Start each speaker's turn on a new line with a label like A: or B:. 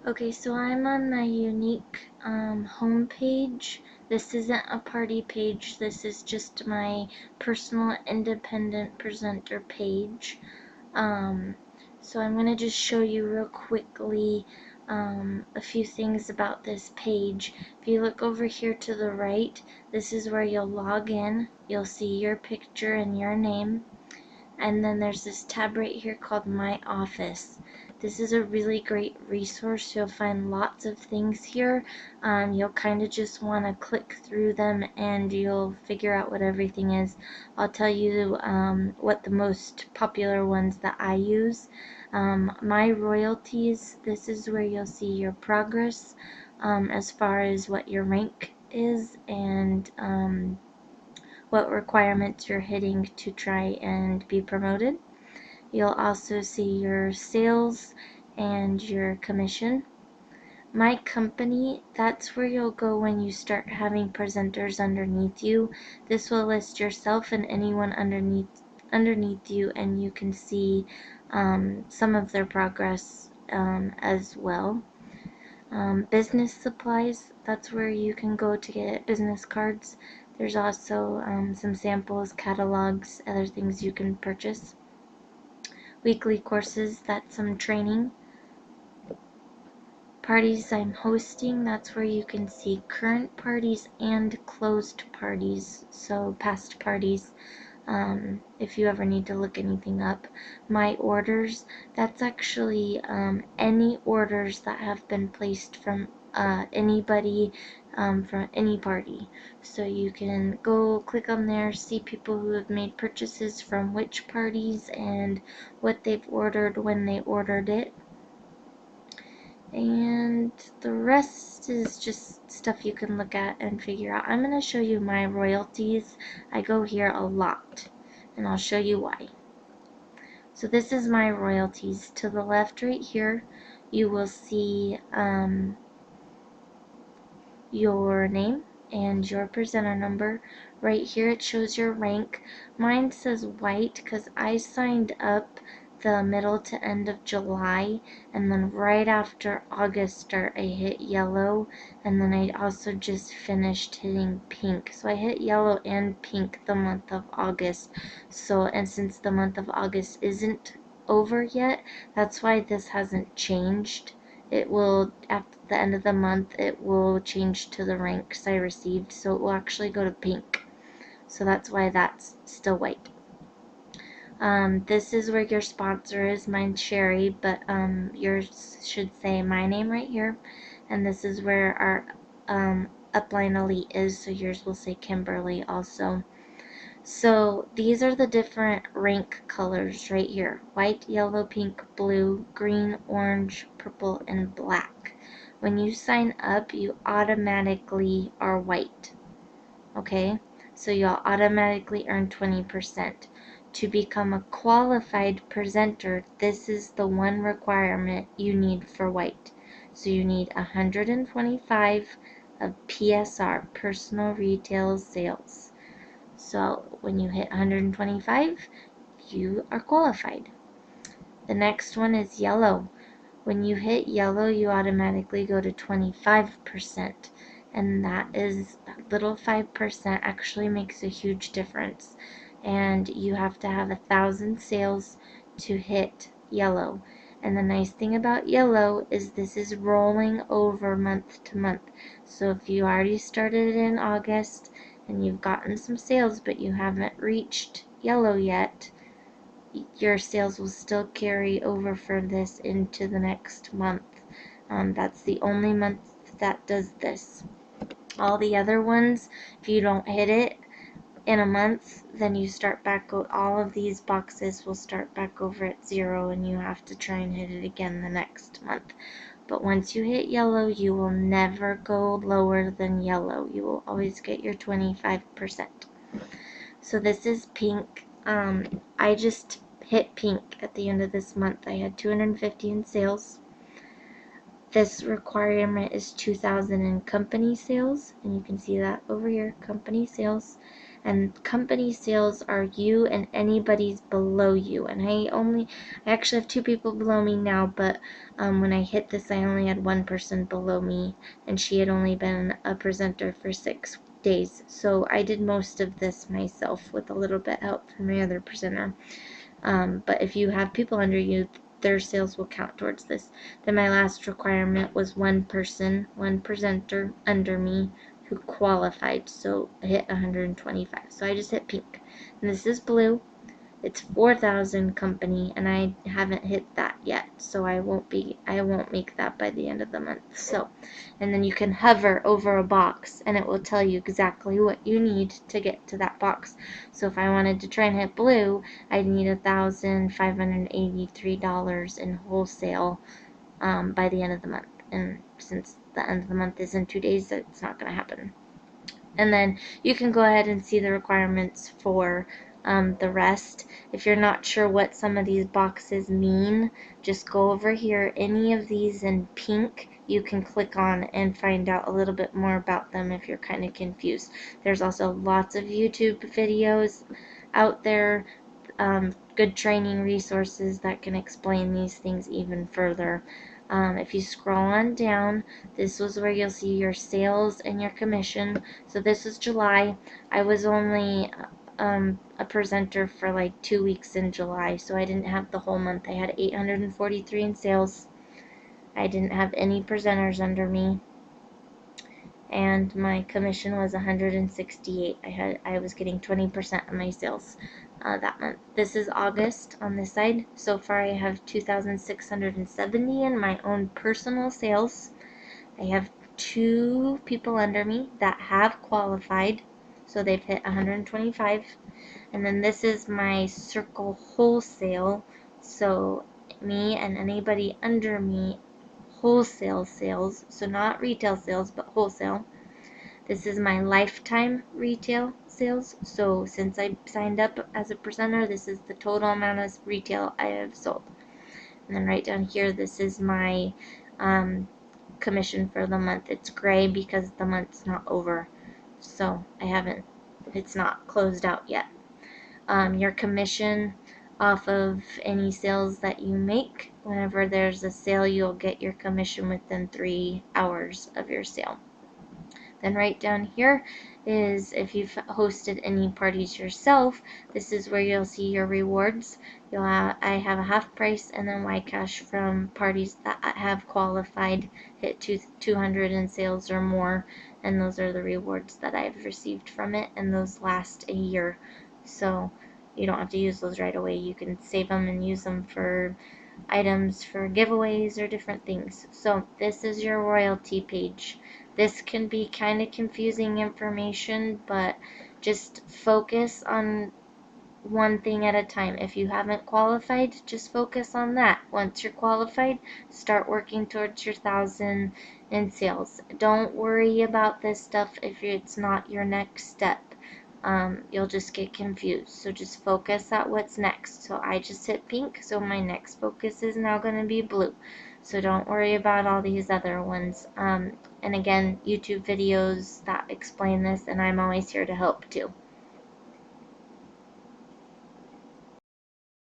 A: Okay, so I'm on my Younique home page. This isn't a party page. This is just my personal independent presenter page. Um, so I'm going to just show you real quickly a few things about this page. If you look over here to the right, this is where you'll log in. You'll see your picture and your name. And then there's this tab right here called My Office. This is a really great resource. You'll find lots of things here. You'll kind of just want to click through them and you'll figure out what everything is. I'll tell you what the most popular ones that I use. My royalties, this is where you'll see your progress as far as what your rank is and what requirements you're hitting to try and be promoted. You'll also see your sales and your commission. My company, that's where you'll go when you start having presenters underneath you. This will list yourself and anyone underneath you, and you can see some of their progress as well. Business supplies, that's where you can go to get business cards. There's also some samples, catalogs, other things you can purchase. Weekly courses, that's some training. Parties I'm hosting, that's where you can see current parties and closed parties, so past parties. If you ever need to look anything up. My orders, that's actually any orders that have been placed from anybody from any party. So you can go click on there, see people who have made purchases from which parties and what they've ordered when they ordered it. And the rest is just stuff you can look at and figure out. I'm going to show you my royalties. I go here a lot, and I'll show you why. So this is my royalties. To the left right here, you will see your name and your presenter number. Right here it shows your rank. Mine says white because I signed up the middle to end of July, and then right after August start I hit yellow, and then I also just finished hitting pink. So I hit yellow and pink the month of August. So, and since the month of August isn't over yet, that's why this hasn't changed. It will, at the end of the month, it will change to the ranks I received, so it will actually go to pink. So that's why that's still white. This is where your sponsor is. Mine's Sherry, but yours should say my name right here. And this is where our upline elite is, so yours will say Kimberly also. So these are the different rank colors right here: white, yellow, pink, blue, green, orange, purple, and black. When you sign up, you automatically are white. Okay, so you'll automatically earn 20%. To become a qualified presenter, this is the one requirement you need for white. So you need 125 of PSR, personal retail sales. So when you hit 125, you are qualified. The next one is yellow. When you hit yellow, you automatically go to 25%. And that little 5% actually makes a huge difference. And you have to have 1,000 sales to hit yellow. And the nice thing about yellow is this is rolling over month to month. So if you already started in August and you've gotten some sales but you haven't reached yellow yet, your sales will still carry over for this into the next month. That's the only month that does this. All the other ones, if you don't hit it in a month, then you start back, all of these boxes will start back over at 0 and you have to try and hit it again the next month. But once you hit yellow, you will never go lower than yellow. You will always get your 25%. So this is pink. I just hit pink at the end of this month. I had 250 in sales. This requirement is 2,000 in company sales, and you can see that over here, company sales. And company sales are you and anybody's below you. And I actually have 2 people below me now, but when I hit this, I only had 1 person below me, and she had only been a presenter for 6 days. So I did most of this myself with a little bit help from my other presenter. But if you have people under you, their sales will count towards this. Then my last requirement was 1 person, 1 presenter under me who qualified, so I hit 125. So I just hit pink. And this is blue. It's 4,000 company, and I haven't hit that yet, so I won't make that by the end of the month. So, and then you can hover over a box and it will tell you exactly what you need to get to that box. So if I wanted to try and hit blue, I'd need $1,583 in wholesale by the end of the month. And since the end of the month is in 2 days, it's not going to happen. And then you can go ahead and see the requirements for the rest. If you're not sure what some of these boxes mean, just go over here. Any of these in pink you can click on and find out a little bit more about them if you're kind of confused. There's also lots of YouTube videos out there, good training resources that can explain these things even further. If you scroll on down, this was where you'll see your sales and your commission. So this is July. I was only a presenter for like 2 weeks in July, so I didn't have the whole month. I had 843 in sales. I didn't have any presenters under me, and my commission was 168. I was getting 20% of my sales that month. This is August on this side. So far I have 2,670 in my own personal sales. I have 2 people under me that have qualified, so they've hit 125. And then this is my circle wholesale, so me and anybody under me wholesale sales, so not retail sales but wholesale. This is my lifetime retail sales, so since I signed up as a presenter, this is the total amount of retail I have sold. And then right down here, this is my commission for the month. It's gray because the month's not over, so it's not closed out yet. Your commission off of any sales that you make. Whenever there's a sale, you'll get your commission within 3 hours of your sale. Then right down here is if you've hosted any parties yourself, this is where you'll see your rewards. I have a half price and then YCash from parties that have qualified, hit 200 in sales or more, and those are the rewards that I've received from it, and those last a year. So you don't have to use those right away. You can save them and use them for items for giveaways or different things. So this is your royalty page. This can be kind of confusing information, but just focus on one thing at a time. If you haven't qualified, just focus on that. Once you're qualified, start working towards your 1,000 in sales. Don't worry about this stuff if it's not your next step. You'll just get confused. So just focus on what's next. So I just hit pink, so my next focus is now going to be blue. So don't worry about all these other ones. And again, YouTube videos that explain this, and I'm always here to help too.